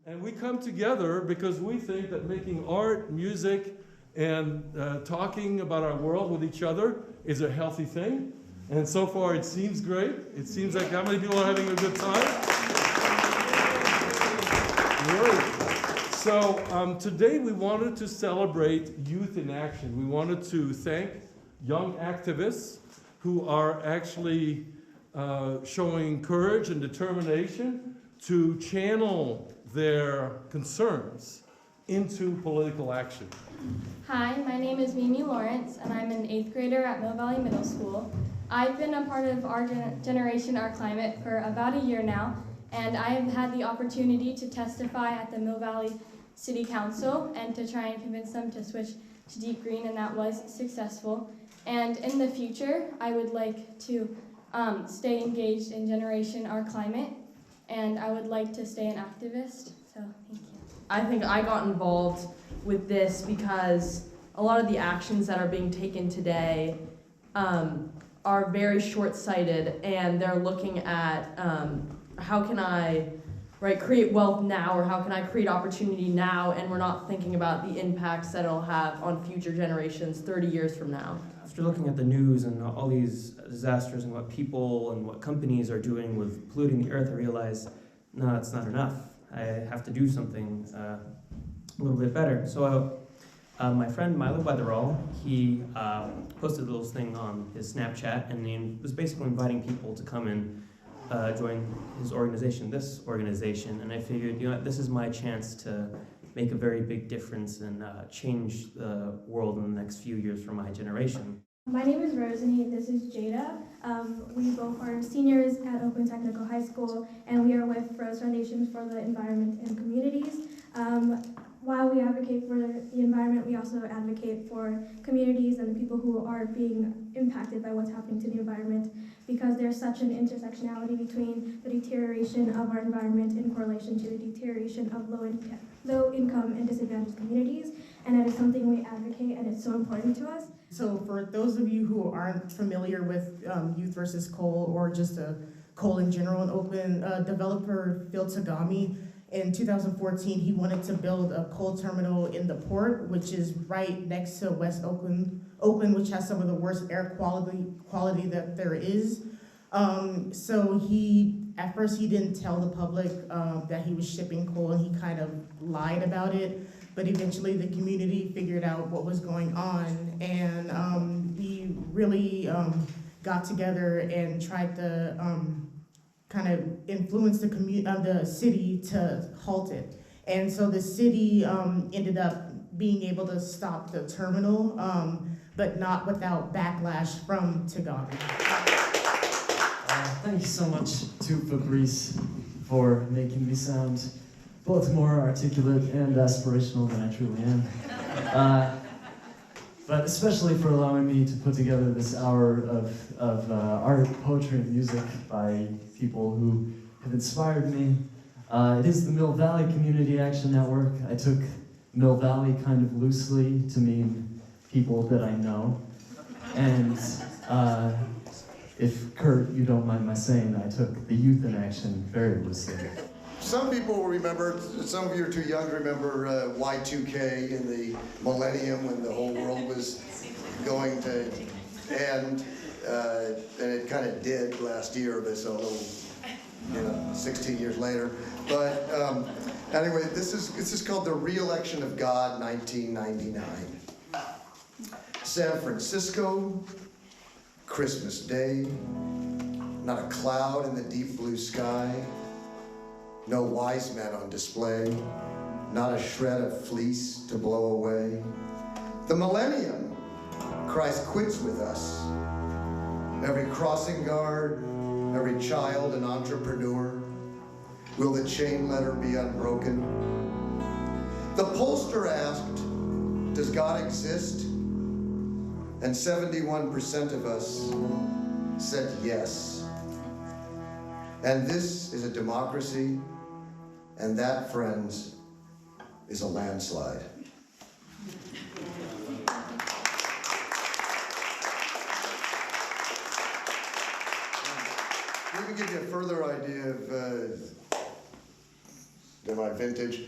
And we come together because we think that making art, music, and talking about our world with each other is a healthy thing. And so far it seems great. It seems like how many people are having a good time? Great. So today we wanted to celebrate youth in action. We wanted to thank young activists who are actually showing courage and determination to channel their concerns into political action. Hi, my name is Mimi Lawrence, and I'm an 8th grader at Mill Valley Middle School. I've been a part of our Generation Our Climate for about a year now, and I have had the opportunity to testify at the Mill Valley City Council and to try and convince them to switch to deep green, and that was successful. And in the future, I would like to stay engaged in Generation Our Climate, and I would like to stay an activist, so thank you. I think I got involved with this because a lot of the actions that are being taken today are very short-sighted, and they're looking at how can I create wealth now, or how can I create opportunity now, and we're not thinking about the impacts that it'll have on future generations 30 years from now. After looking at the news and all these disasters and what people and what companies are doing with polluting the earth, I realized, no, it's not enough. I have to do something a little bit better. So my friend Maley, he posted a little thing on his Snapchat, and he was basically inviting people to come and join his organization, this organization, and I figured, you know, this is my chance to make a very big difference and change the world in the next few years for my generation. My name is Rosany, this is Jada. We both are seniors at Oakland Technical High School, and we are with Rose Foundations for the Environment and Communities. While we advocate for the environment, we also advocate for communities and the people who are being impacted by what's happening to the environment, because there's such an intersectionality between the deterioration of our environment in correlation to the deterioration of low income and disadvantaged communities, and that is something we advocate, and it's so important to us. So for those of you who aren't familiar with Youth versus Coal, or just coal in general in Oakland, developer Phil Tagami, in 2014, he wanted to build a coal terminal in the port, which is right next to West Oakland, which has some of the worst air quality that there is. So at first he didn't tell the public that he was shipping coal, and he kind of lied about it. But eventually the community figured out what was going on, and we really got together and tried to kind of influence the city to halt it. And so the city ended up being able to stop the terminal, but not without backlash from Tagami. Thank you so much to Fabrice for making me sound both more articulate and aspirational than I truly am. But especially for allowing me to put together this hour of art, poetry, and music by people who have inspired me. It is the Mill Valley Community Action Network. I took Mill Valley kind of loosely to mean people that I know. And if, Kurt, you don't mind my saying, I took the youth in action very loosely. Some people will remember, some of you are too young to remember Y2K in the millennium when the whole world was going to end, and it kind of did last year, but so a little, 16 years later. But anyway, this is called The Re-Election of God, 1999. San Francisco, Christmas Day, not a cloud in the deep blue sky. No wise men on display, not a shred of fleece to blow away. The millennium, Christ quits with us. Every crossing guard, every child an entrepreneur. Will the chain letter be unbroken? The pollster asked, does God exist? And 71% of us said yes. And this is a democracy. And that, friends, is a landslide. Let me give you a further idea of my vintage.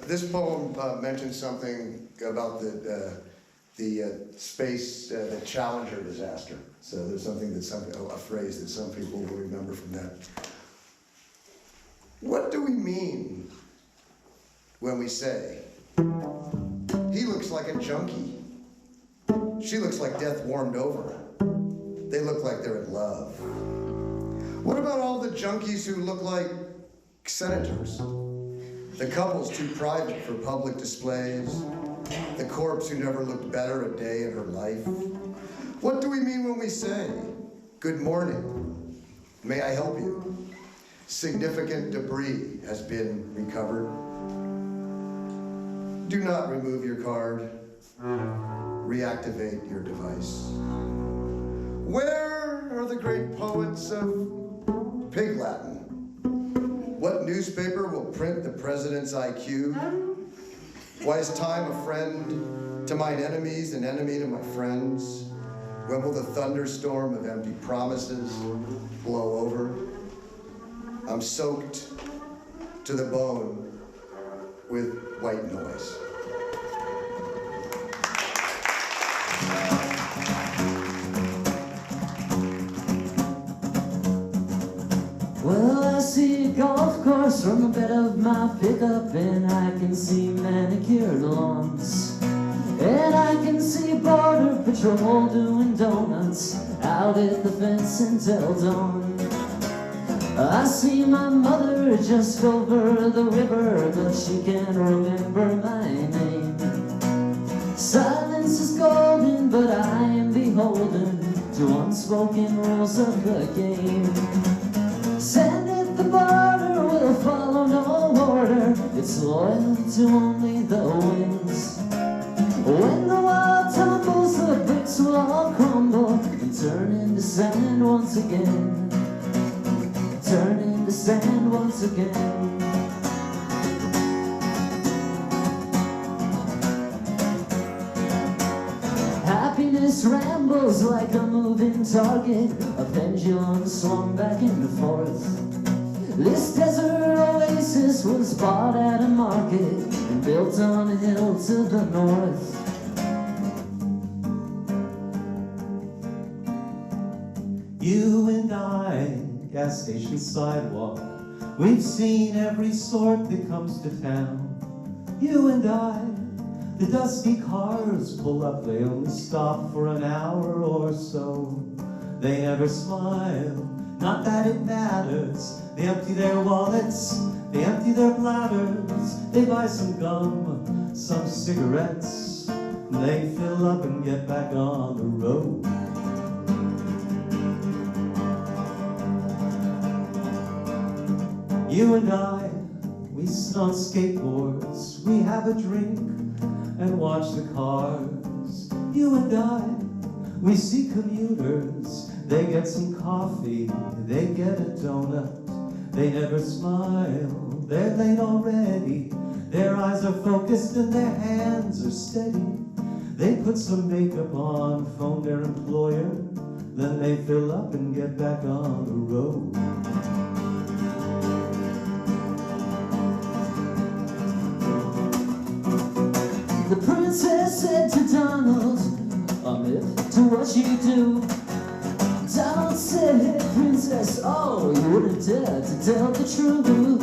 This poem mentions something about the space, the Challenger disaster. So there's something that a phrase that some people will remember from that. What do we mean when we say, he looks like a junkie, she looks like death warmed over, they look like they're in love? What about all the junkies who look like senators? The couples too private for public displays, the corpse who never looked better a day in her life. What do we mean when we say, good morning, may I help you? Significant debris has been recovered. Do not remove your card. Reactivate your device. Where are the great poets of Pig Latin? What newspaper will print the president's IQ? Why is time a friend to mine enemies, an enemy to my friends? When will the thunderstorm of empty promises blow over? I'm soaked to the bone with white noise. Well, I see a golf course from the bed of my pickup, and I can see manicured lawns. And I can see border patrol doing donuts out at the fence until dawn. I see my mother just over the river, but she can't remember my name. Silence is golden, but I am beholden to unspoken rules of the game. Sand at the border will follow no order, it's loyal to only the winds. When the wall tumbles, the bricks will all crumble and turn into sand once again. Turn into sand once again. Happiness rambles like a moving target, a pendulum swung back and forth. This desert oasis was bought at a market and built on a hill to the north. You and I, gas station sidewalk, we've seen every sort that comes to town. You and I, the dusty cars pull up, they only stop for an hour or so. They never smile, not that it matters. They empty their wallets, they empty their bladders. They buy some gum, some cigarettes, and they fill up and get back on the road. You and I, we sit on skateboards, we have a drink and watch the cars. You and I, we see commuters, they get some coffee, they get a donut. They never smile, they're late already. Their eyes are focused and their hands are steady. They put some makeup on, phone their employer, then they fill up and get back on the road. The princess said to Donald, I'm it to what you do. Donald said, hey princess, oh, you wouldn't dare to tell the truth.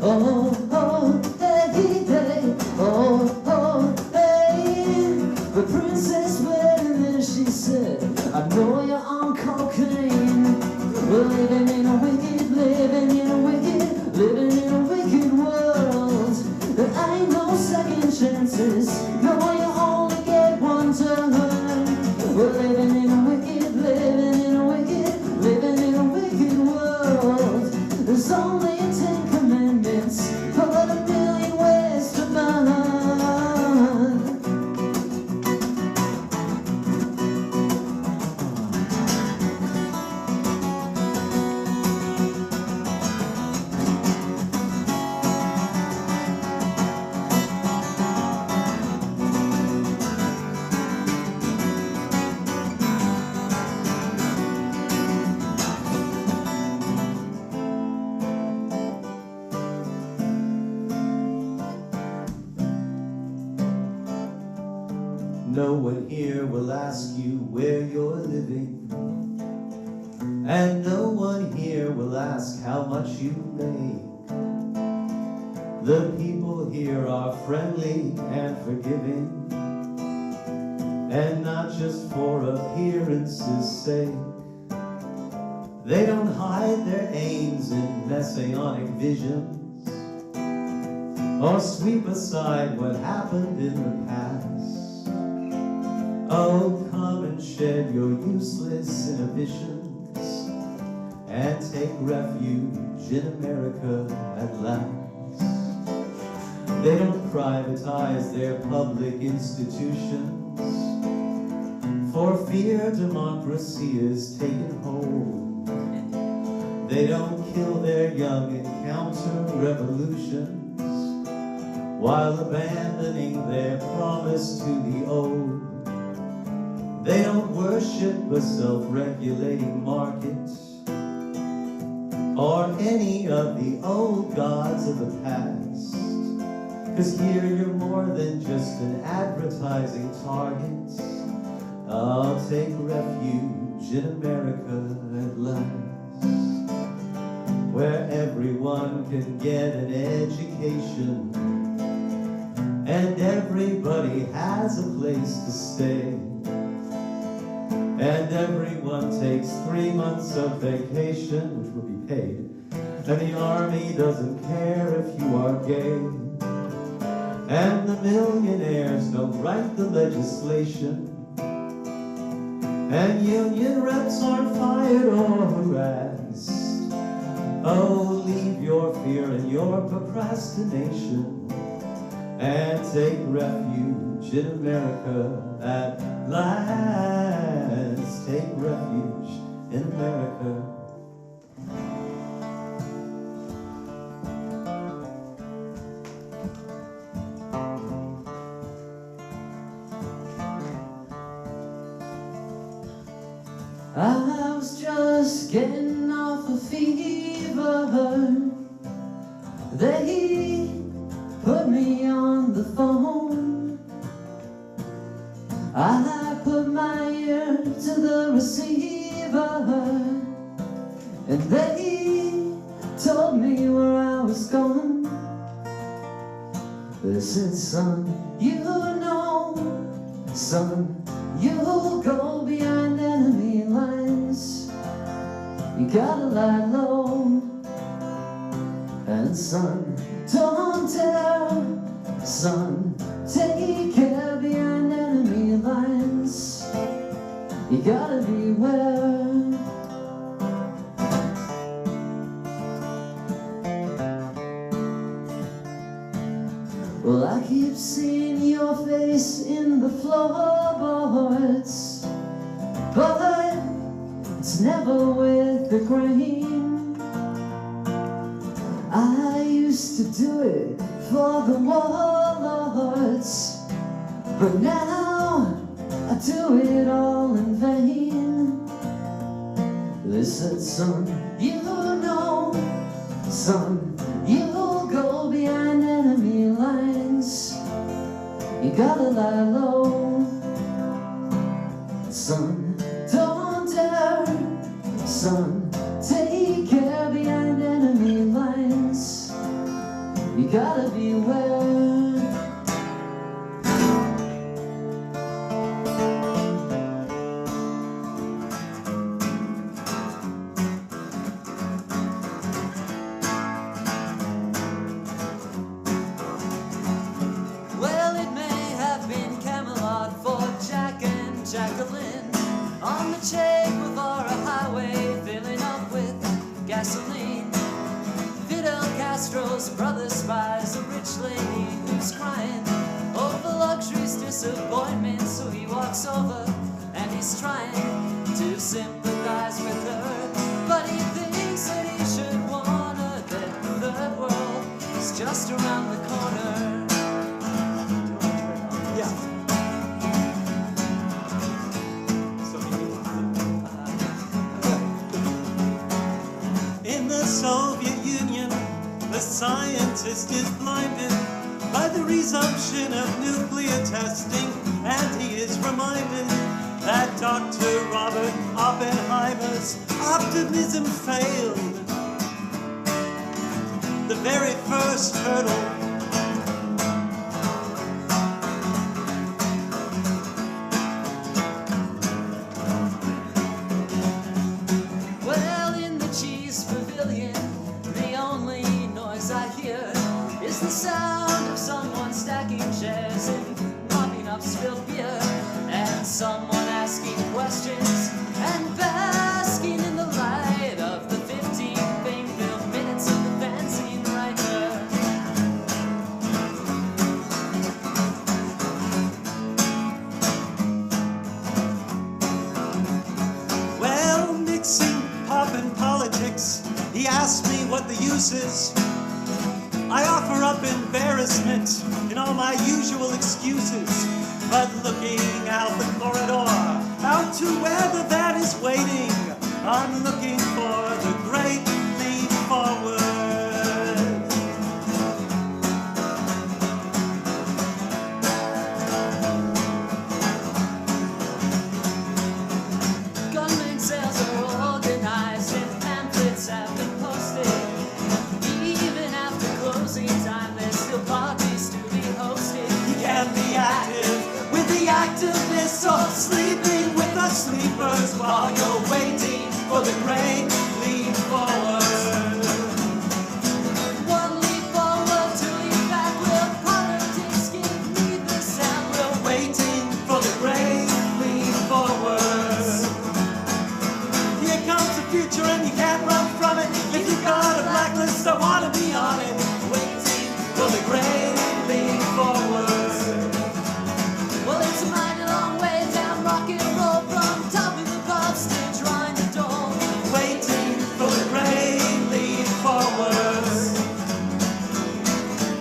Oh, oh, hey, hey, oh, oh, hey. The princess went and then she said, I know you're on cocaine. We're living in a wicked, living in a wicked, living in a wicked world. There ain't no second chances, no, you only get one turn. We're living in a wicked, living in a wicked, living in a wicked world. There's only 10 commandments, but a million ways to burn. No one here will ask you where you're living, and no one here will ask how much you make. The people here are friendly and forgiving, and not just for appearance's sake. They don't hide their aims in messianic visions, or sweep aside what happened in the past. Oh, come and shed your useless inhibitions, and take refuge in America at last. They don't privatize their public institutions, for fear democracy is taken hold. They don't kill their young in counter-revolutions, while abandoning their promise to the old. They don't worship a self-regulating market, or any of the old gods of the past. 'Cause here you're more than just an advertising target. I'll take refuge in America at last, where everyone can get an education, and everybody has a place to stay, and everyone takes 3 months of vacation, which will be paid, and the army doesn't care if you are gay, and the millionaires don't write the legislation, and union reps aren't fired or harassed. Oh, leave your fear and your procrastination, and take refuge in America at last. Take refuge in America. I was just getting off a fever. They put me on the phone. I put my ear to the receiver, and they told me where I was going. They said, son, you know, son, you'll go behind enemy lines. You gotta lie low, and son, don't dare, son, take care behind enemy lines. You gotta beware. Well, I keep seeing your face in the floorboards, but it's never with the grain. I used to do it for the warlords, but now I do it all in vain. They said, son, you know, son, you'll go behind enemy lines. You gotta lie low, son, don't dare, son, take care behind enemy lines. You gotta beware. Well, it may have been Camelot for Jack and Jacqueline on the Che Guevara highway, filling up with gasoline. Fidel Castro's brother spies a rich lady who's crying over luxury's disappointment, so he walks over and he's trying to sympathize with her, but he thinks that he should warn her that the third world is just around the corner. In the Soviet Union, the scientist is blinded by the the resumption of nuclear testing, and he is reminded that Dr. Robert Oppenheimer's optimism failed. The very first hurdle. Well, in the cheese pavilion, the only noise I hear is the sound of someone stacking chairs and mopping up spilled beer, and someone asking questions and basking in the light of the 15 fame-filled minutes of the fanzine writer. Well, mixing pop and politics, he asked me what the use is. I offer up embarrassment in all my usual excuses, but looking out the corridor, out to where the van is waiting, I'm looking for the great leap forward. Gunman sales are organized and pamphlets have been posted. Even after closing time, there's still parties to be hosted. You can be active with the activists or sleeping with the sleepers while you're waiting for the great leap forward. One leap forward, two leap back. Will politics give me the sound? We're waiting for the great leap forward. Here comes the future and you can't run from it. If you've got a blacklist, I wanna be on it. Waiting for the great leap forward. Well, it's a mighty long way down rock and roll from top of the pub stage, right the door. Waiting for the great leap forward.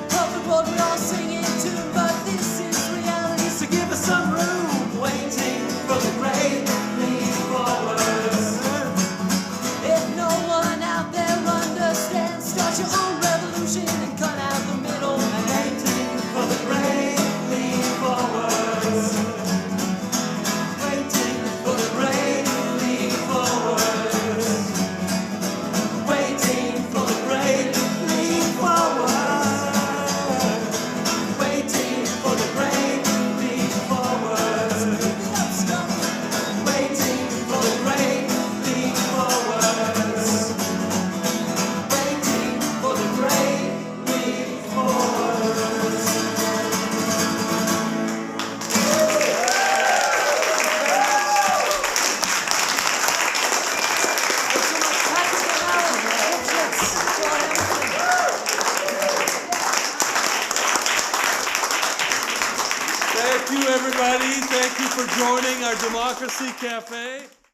Perfect world we all sing it to, but this is reality. So give us some room. Waiting for the great leap forward. If no one out there understands, start your own revolution and cut out the middleman. Waiting for the great leap forward. Waiting for the great leap forward. Waiting for the great leap forward. Waiting for the great leap forward. Let's go. Waiting for the great leap forward. Waiting for the great leap forward. Thank you, everybody. Thank you for joining our Democracy Cafe.